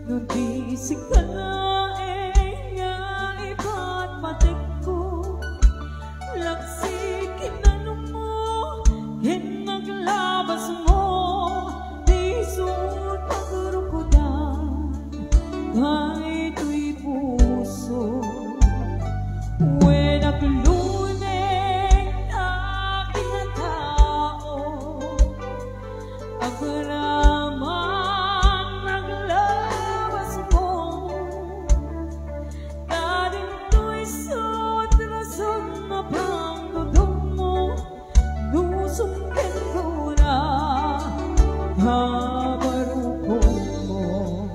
no di sikalain nga iba't matik ko laksi kinanong mo ken naglabas mo di suot pagrukudan kahit to'y puso when nagluneng aking tao agaraman naglabas mo darin to'y suot rason na pang dudong mo nusungkin ko na habarukong mo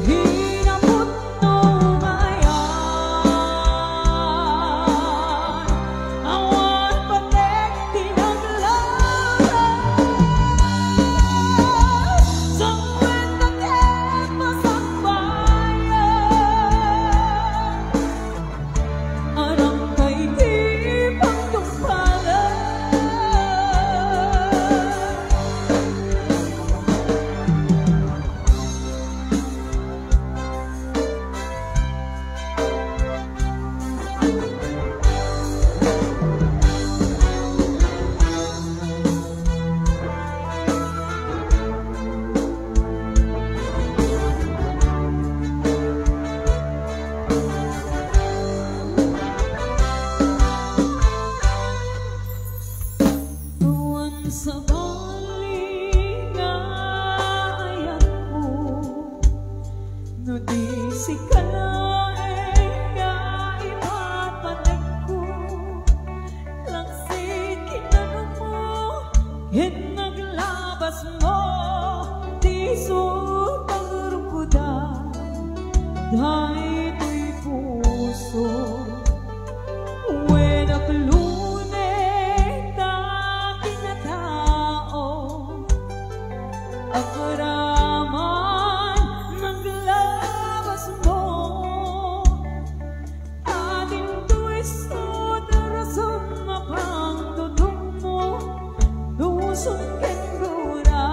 hinapot no ngayon awan patek tinaglaban sa kwenta ket masakbayan arang kay di pagtumpalan tuwan sa baling ayat mo no di sikalain nga iba't patik ko laksi kinanong mo ken naglabas mo di suot pagrukudan kahit to'y puso when nagluneng aking tao agaraman naglabas mo atin to'y suot rason na pang dudong mo nusungkin ko na